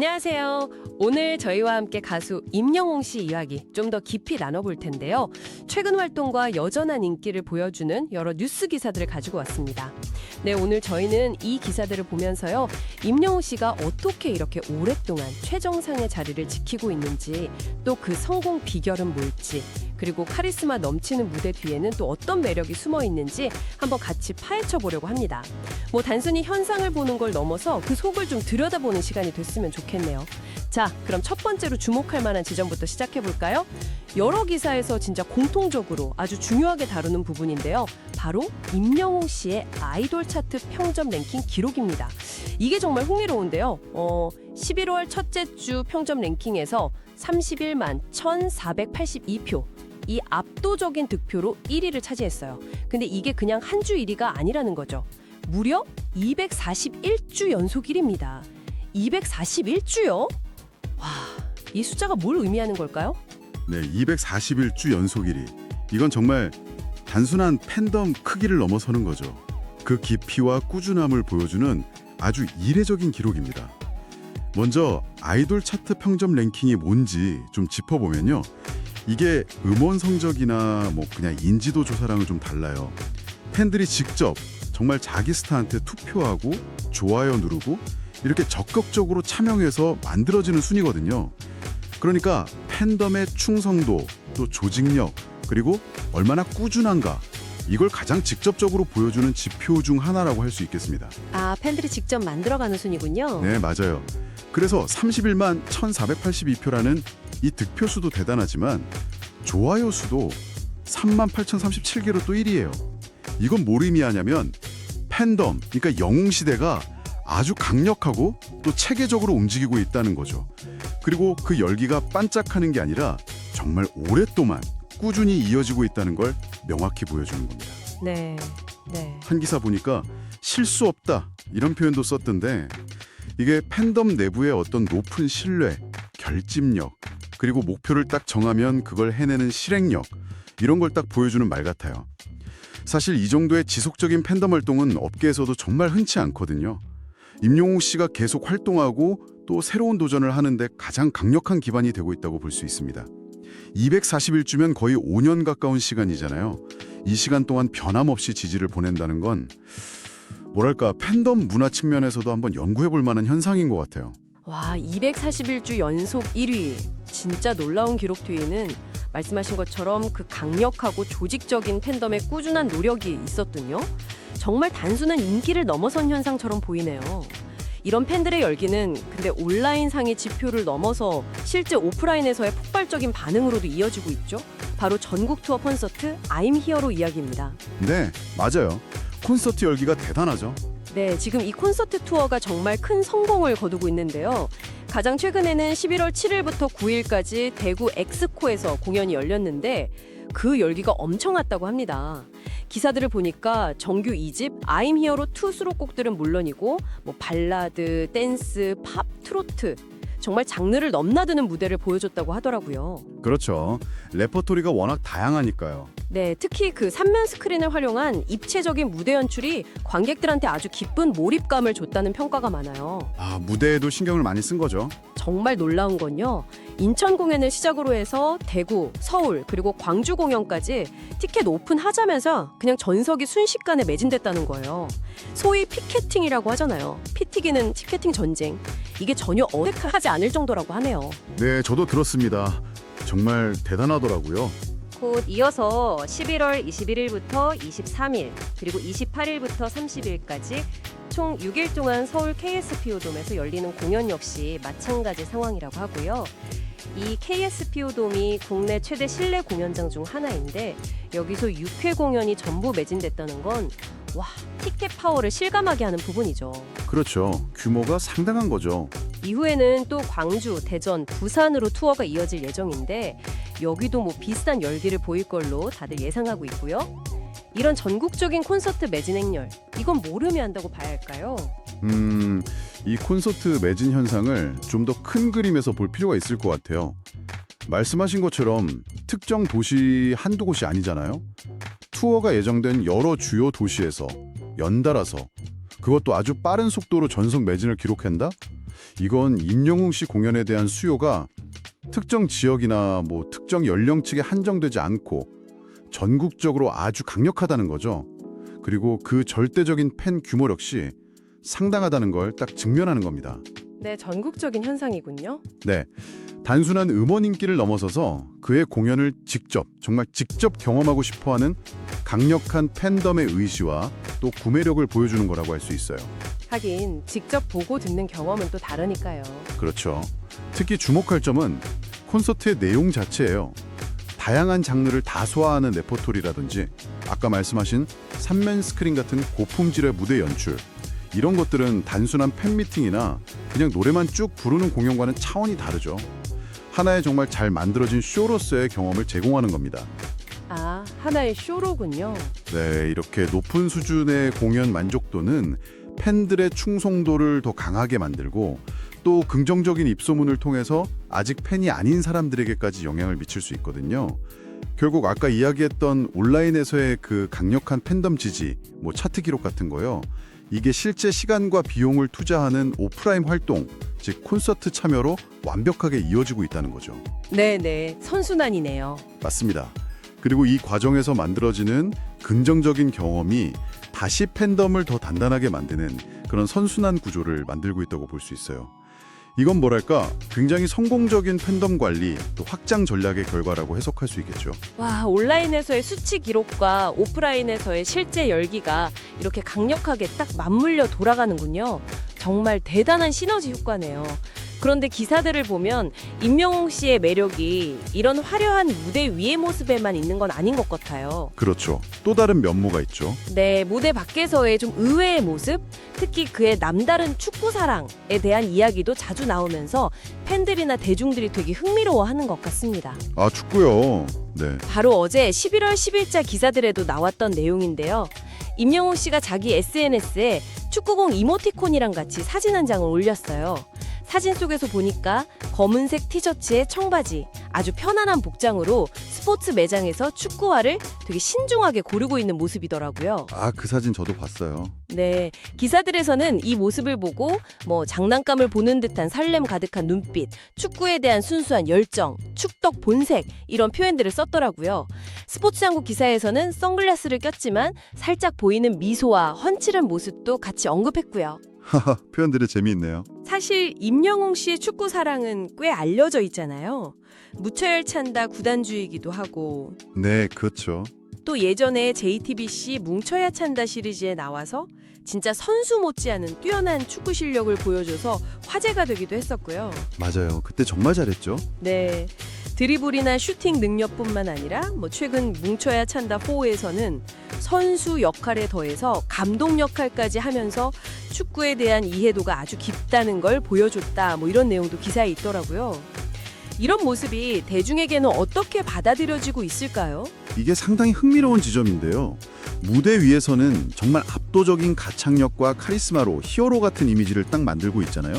안녕하세요. 오늘 저희와 함께 가수 임영웅 씨 이야기 좀 더 깊이 나눠볼 텐데요. 최근 활동과 여전한 인기를 보여주는 여러 뉴스 기사들을 가지고 왔습니다. 네, 오늘 저희는 이 기사들을 보면서요. 임영웅 씨가 어떻게 이렇게 오랫동안 최정상의 자리를 지키고 있는지, 또 그 성공 비결은 뭘지, 그리고 카리스마 넘치는 무대 뒤에는 또 어떤 매력이 숨어 있는지 한번 같이 파헤쳐 보려고 합니다. 뭐 단순히 현상을 보는 걸 넘어서 그 속을 좀 들여다보는 시간이 됐으면 좋겠네요. 자, 그럼 첫 번째로 주목할 만한 지점부터 시작해 볼까요? 여러 기사에서 진짜 공통적으로 아주 중요하게 다루는 부분인데요. 바로 임영웅 씨의 아이돌 차트 평점 랭킹 기록입니다. 이게 정말 흥미로운데요. 11월 첫째 주 평점 랭킹에서 31만 1,482표. 이 압도적인 득표로 1위를 차지했어요. 근데 이게 그냥 한 주 1위가 아니라는 거죠. 무려 241주 연속 1위입니다. 241주요? 와, 이 숫자가 뭘 의미하는 걸까요? 네, 241주 연속 1위. 이건 정말 단순한 팬덤 크기를 넘어서는 거죠. 그 깊이와 꾸준함을 보여주는 아주 이례적인 기록입니다. 먼저 아이돌 차트 평점 랭킹이 뭔지 좀 짚어보면요. 이게 음원 성적이나 뭐 그냥 인지도 조사랑은 좀 달라요. 팬들이 직접 정말 자기 스타한테 투표하고 좋아요 누르고 이렇게 적극적으로 참여해서 만들어지는 순위거든요. 그러니까 팬덤의 충성도, 또 조직력, 그리고 얼마나 꾸준한가, 이걸 가장 직접적으로 보여주는 지표 중 하나라고 할 수 있겠습니다. 아, 팬들이 직접 만들어가는 순위군요. 네, 맞아요. 그래서 31만 1,482표라는 이 득표 수도 대단하지만 좋아요 수도 3만 8,037개로 또 1위예요. 이건 뭘 의미하냐면 팬덤, 그러니까 영웅시대가 아주 강력하고 또 체계적으로 움직이고 있다는 거죠. 그리고 그 열기가 반짝하는 게 아니라 정말 오랫동안 꾸준히 이어지고 있다는 걸 명확히 보여주는 겁니다. 네. 한 기사 보니까 실수 없다 이런 표현도 썼던데 이게 팬덤 내부의 어떤 높은 신뢰, 결집력, 그리고 목표를 딱 정하면 그걸 해내는 실행력, 이런 걸 딱 보여주는 말 같아요. 사실 이 정도의 지속적인 팬덤 활동은 업계에서도 정말 흔치 않거든요. 임영웅 씨가 계속 활동하고 또 새로운 도전을 하는데 가장 강력한 기반이 되고 있다고 볼 수 있습니다. 241주면 거의 5년 가까운 시간이잖아요. 이 시간 동안 변함없이 지지를 보낸다는 건 뭐랄까 팬덤 문화 측면에서도 한번 연구해 볼 만한 현상인 것 같아요. 와, 241주 연속 1위. 진짜 놀라운 기록 뒤에는 말씀하신 것처럼 그 강력하고 조직적인 팬덤의 꾸준한 노력이 있었군요. 정말 단순한 인기를 넘어선 현상처럼 보이네요. 이런 팬들의 열기는 근데 온라인상의 지표를 넘어서 실제 오프라인에서의 폭발적인 반응으로도 이어지고 있죠. 바로 전국 투어 콘서트 I'm Here로 이야기입니다. 네, 맞아요. 콘서트 열기가 대단하죠. 네, 지금 이 콘서트 투어가 정말 큰 성공을 거두고 있는데요. 가장 최근에는 11월 7일부터 9일까지 대구 엑스코에서 공연이 열렸는데 그 열기가 엄청 왔다고 합니다. 기사들을 보니까 정규 2집 I'm Here로 2 수록곡들은 물론이고 뭐 발라드, 댄스, 팝, 트로트 정말 장르를 넘나드는 무대를 보여줬다고 하더라고요. 그렇죠. 레퍼토리가 워낙 다양하니까요. 네, 특히 그 3면 스크린을 활용한 입체적인 무대 연출이 관객들한테 아주 기쁜 몰입감을 줬다는 평가가 많아요. 아, 무대에도 신경을 많이 쓴 거죠. 정말 놀라운 건요. 인천 공연을 시작으로 해서 대구, 서울, 그리고 광주 공연까지 티켓 오픈하자면서 그냥 전석이 순식간에 매진됐다는 거예요. 소위 피켓팅이라고 하잖아요. 피 튀기는 티켓팅 전쟁. 이게 전혀 어색하지 않을 정도라고 하네요. 네, 저도 들었습니다. 정말 대단하더라고요. 곧 이어서 11월 21일부터 23일 그리고 28일부터 30일까지 총 6일 동안 서울 KSPO돔에서 열리는 공연 역시 마찬가지 상황이라고 하고요. 이 KSPO돔이 국내 최대 실내 공연장 중 하나인데 여기서 6회 공연이 전부 매진됐다는 건 와, 티켓 파워를 실감하게 하는 부분이죠. 그렇죠. 규모가 상당한 거죠. 이후에는 또 광주, 대전, 부산으로 투어가 이어질 예정인데 여기도 뭐 비슷한 열기를 보일 걸로 다들 예상하고 있고요. 이런 전국적인 콘서트 매진 행렬, 이건 뭘 의미한다고 봐야 할까요? 이 콘서트 매진 현상을 좀 더 큰 그림에서 볼 필요가 있을 것 같아요. 말씀하신 것처럼 특정 도시 한두 곳이 아니잖아요. 투어가 예정된 여러 주요 도시에서 연달아서 그것도 아주 빠른 속도로 전속 매진을 기록한다? 이건 임영웅 씨 공연에 대한 수요가 특정 지역이나 특정 연령층에 한정되지 않고 전국적으로 아주 강력하다는 거죠. 그리고 그 절대적인 팬 규모 역시 상당하다는 걸 딱 증명하는 겁니다. 네, 전국적인 현상이군요. 네, 단순한 음원 인기를 넘어서서 그의 공연을 정말 직접 경험하고 싶어하는 강력한 팬덤의 의지와 또 구매력을 보여주는 거라고 할 수 있어요. 하긴 직접 보고 듣는 경험은 또 다르니까요. 그렇죠. 특히 주목할 점은 콘서트의 내용 자체예요. 다양한 장르를 다 소화하는 레퍼토리라든지 아까 말씀하신 3면 스크린 같은 고품질의 무대 연출, 이런 것들은 단순한 팬미팅이나 그냥 노래만 쭉 부르는 공연과는 차원이 다르죠. 하나의 정말 잘 만들어진 쇼로서의 경험을 제공하는 겁니다. 아, 하나의 쇼로군요. 네, 이렇게 높은 수준의 공연 만족도는 팬들의 충성도를 더 강하게 만들고 또 긍정적인 입소문을 통해서 아직 팬이 아닌 사람들에게까지 영향을 미칠 수 있거든요. 결국 아까 이야기했던 온라인에서의 그 강력한 팬덤 지지, 차트 기록 같은 거요. 이게 실제 시간과 비용을 투자하는 오프라인 활동, 즉 콘서트 참여로 완벽하게 이어지고 있다는 거죠. 네네, 선순환이네요. 맞습니다. 그리고 이 과정에서 만들어지는 긍정적인 경험이 다시 팬덤을 더 단단하게 만드는 그런 선순환 구조를 만들고 있다고 볼 수 있어요. 이건 뭐랄까 굉장히 성공적인 팬덤 관리 또 확장 전략의 결과라고 해석할 수 있겠죠. 와, 온라인에서의 수치 기록과 오프라인에서의 실제 열기가 이렇게 강력하게 딱 맞물려 돌아가는군요. 정말 대단한 시너지 효과네요. 그런데 기사들을 보면 임영웅 씨의 매력이 이런 화려한 무대 위의 모습에만 있는 건 아닌 것 같아요. 그렇죠. 또 다른 면모가 있죠. 네, 무대 밖에서의 좀 의외의 모습, 특히 그의 남다른 축구 사랑에 대한 이야기도 자주 나오면서 팬들이나 대중들이 되게 흥미로워하는 것 같습니다. 아, 축구요. 네. 바로 어제 11월 10일자 기사들에도 나왔던 내용인데요. 임영웅 씨가 자기 SNS에 축구공 이모티콘이랑 같이 사진 한 장을 올렸어요. 사진 속에서 보니까 검은색 티셔츠에 청바지, 아주 편안한 복장으로 스포츠 매장에서 축구화를 되게 신중하게 고르고 있는 모습이더라고요. 아, 그 사진 저도 봤어요. 네, 기사들에서는 이 모습을 보고 장난감을 보는 듯한 설렘 가득한 눈빛, 축구에 대한 순수한 열정, 축덕 본색 이런 표현들을 썼더라고요. 스포츠 한국 기사에서는 선글라스를 꼈지만 살짝 보이는 미소와 훤칠한 모습도 같이 언급했고요. 하하, 표현들이 재미있네요. 사실 임영웅 씨의 축구 사랑은 꽤 알려져 있잖아요. 무처열 찬다 구단주이기도 하고 네, 그렇죠. 또 예전에 JTBC 뭉쳐야 찬다 시리즈에 나와서 진짜 선수 못지않은 뛰어난 축구 실력을 보여줘서 화제가 되기도 했었고요. 맞아요. 그때 정말 잘했죠. 네, 드리블이나 슈팅 능력뿐만 아니라 최근 뭉쳐야 찬다 4에서는 선수 역할에 더해서 감독 역할까지 하면서 축구에 대한 이해도가 아주 깊다는 걸 보여줬다. 이런 내용도 기사에 있더라고요. 이런 모습이 대중에게는 어떻게 받아들여지고 있을까요? 이게 상당히 흥미로운 지점인데요. 무대 위에서는 정말 압도적인 가창력과 카리스마로 히어로 같은 이미지를 딱 만들고 있잖아요.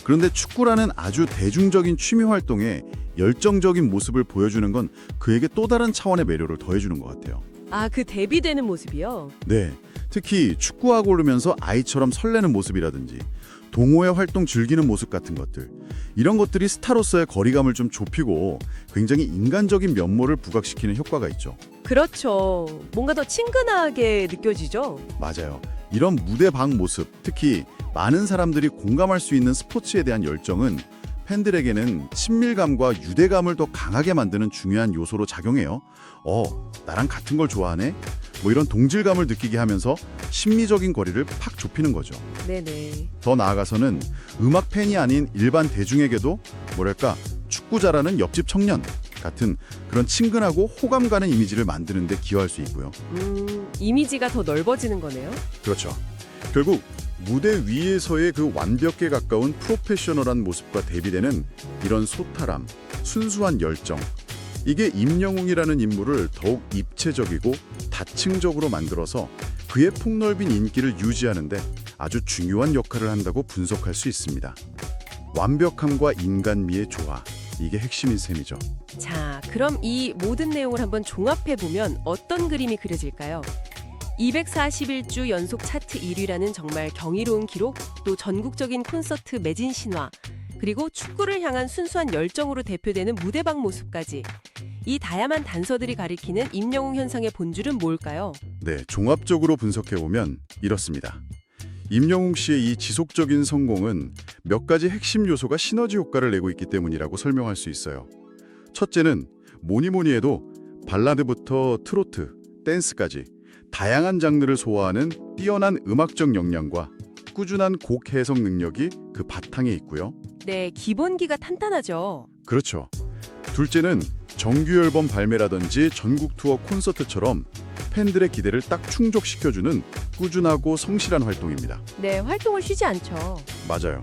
그런데 축구라는 아주 대중적인 취미 활동에 열정적인 모습을 보여주는 건 그에게 또 다른 차원의 매력을 더해주는 것 같아요. 아, 그 대비되는 모습이요? 네, 특히 축구화 고르면서 아이처럼 설레는 모습이라든지 동호회 활동 즐기는 모습 같은 것들, 이런 것들이 스타로서의 거리감을 좀 좁히고 굉장히 인간적인 면모를 부각시키는 효과가 있죠. 그렇죠. 뭔가 더 친근하게 느껴지죠? 맞아요. 이런 무대 밖 모습, 특히 많은 사람들이 공감할 수 있는 스포츠에 대한 열정은 팬들에게는 친밀감과 유대감을 더 강하게 만드는 중요한 요소로 작용해요. 나랑 같은 걸 좋아하네? 이런 동질감을 느끼게 하면서 심리적인 거리를 팍 좁히는 거죠. 네네. 더 나아가서는 음악 팬이 아닌 일반 대중에게도 축구 잘하는 옆집 청년 같은 그런 친근하고 호감 가는 이미지를 만드는 데 기여할 수 있고요. 이미지가 더 넓어지는 거네요. 그렇죠. 결국 무대 위에서의 그 완벽에 가까운 프로페셔널한 모습과 대비되는 이런 소탈함, 순수한 열정, 이게 임영웅이라는 인물을 더욱 입체적이고 다층적으로 만들어서 그의 폭넓은 인기를 유지하는 데 아주 중요한 역할을 한다고 분석할 수 있습니다. 완벽함과 인간미의 조화, 이게 핵심인 셈이죠. 자, 그럼 이 모든 내용을 한번 종합해보면 어떤 그림이 그려질까요? 241주 연속 차트 1위라는 정말 경이로운 기록, 또 전국적인 콘서트 매진 신화, 그리고 축구를 향한 순수한 열정으로 대표되는 무대방 모습까지. 이 다양한 단서들이 가리키는 임영웅 현상의 본질은 뭘까요? 네, 종합적으로 분석해보면 이렇습니다. 임영웅 씨의 이 지속적인 성공은 몇 가지 핵심 요소가 시너지 효과를 내고 있기 때문이라고 설명할 수 있어요. 첫째는 뭐니 해도 발라드부터 트로트, 댄스까지 다양한 장르를 소화하는 뛰어난 음악적 역량과 꾸준한 곡 해석 능력이 그 바탕에 있고요. 네, 기본기가 탄탄하죠. 그렇죠. 둘째는 정규 앨범 발매라든지 전국 투어 콘서트처럼 팬들의 기대를 딱 충족시켜주는 꾸준하고 성실한 활동입니다. 네, 활동을 쉬지 않죠. 맞아요.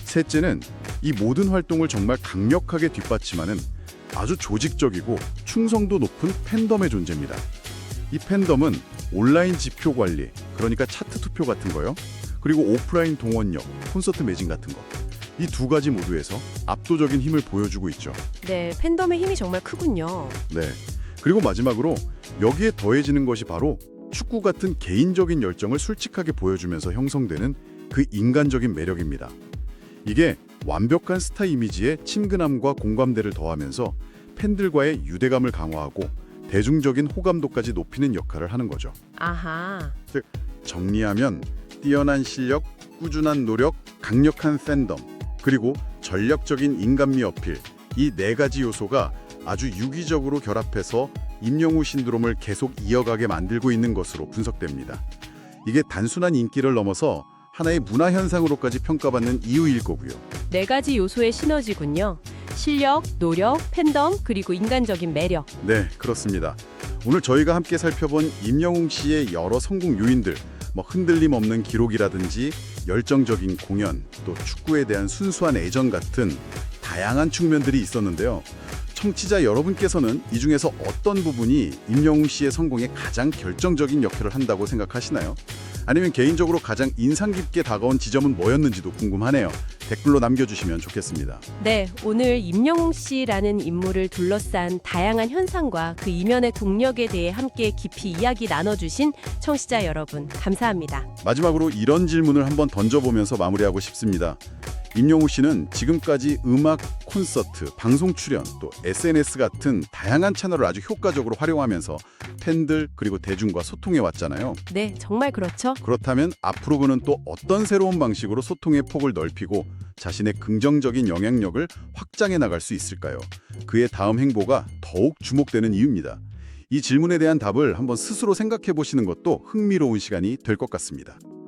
셋째는 이 모든 활동을 정말 강력하게 뒷받침하는 아주 조직적이고 충성도 높은 팬덤의 존재입니다. 이 팬덤은 온라인 지표 관리, 그러니까 차트 투표 같은 거요. 그리고 오프라인 동원력, 콘서트 매진 같은 거. 이 두 가지 모두에서 압도적인 힘을 보여주고 있죠. 네, 팬덤의 힘이 정말 크군요. 네. 그리고 마지막으로 여기에 더해지는 것이 바로 축구 같은 개인적인 열정을 솔직하게 보여주면서 형성되는 그 인간적인 매력입니다. 이게 완벽한 스타 이미지에 친근함과 공감대를 더하면서 팬들과의 유대감을 강화하고 대중적인 호감도까지 높이는 역할을 하는 거죠. 아하. 즉, 정리하면 뛰어난 실력, 꾸준한 노력, 강력한 팬덤, 그리고 전략적인 인간미 어필, 이 네 가지 요소가 아주 유기적으로 결합해서 임영웅 신드롬을 계속 이어가게 만들고 있는 것으로 분석됩니다. 이게 단순한 인기를 넘어서 하나의 문화 현상으로까지 평가받는 이유일 거고요. 네 가지 요소의 시너지군요. 실력, 노력, 팬덤, 그리고 인간적인 매력. 네, 그렇습니다. 오늘 저희가 함께 살펴본 임영웅 씨의 여러 성공 요인들, 흔들림 없는 기록이라든지 열정적인 공연, 또 축구에 대한 순수한 애정 같은 다양한 측면들이 있었는데요. 청취자 여러분께서는 이 중에서 어떤 부분이 임영웅 씨의 성공에 가장 결정적인 역할을 한다고 생각하시나요? 아니면 개인적으로 가장 인상 깊게 다가온 지점은 뭐였는지도 궁금하네요. 댓글로 남겨주시면 좋겠습니다. 네, 오늘 임영웅 씨라는 인물을 둘러싼 다양한 현상과 그 이면의 동력에 대해 함께 깊이 이야기 나눠주신 청취자 여러분, 감사합니다. 마지막으로 이런 질문을 한번 던져보면서 마무리하고 싶습니다. 임영웅 씨는 지금까지 음악, 콘서트, 방송 출연, 또 SNS 같은 다양한 채널을 아주 효과적으로 활용하면서 팬들 그리고 대중과 소통해 왔잖아요. 네, 정말 그렇죠. 그렇다면 앞으로 그는 또 어떤 새로운 방식으로 소통의 폭을 넓히고 자신의 긍정적인 영향력을 확장해 나갈 수 있을까요? 그의 다음 행보가 더욱 주목되는 이유입니다. 이 질문에 대한 답을 한번 스스로 생각해 보시는 것도 흥미로운 시간이 될 것 같습니다.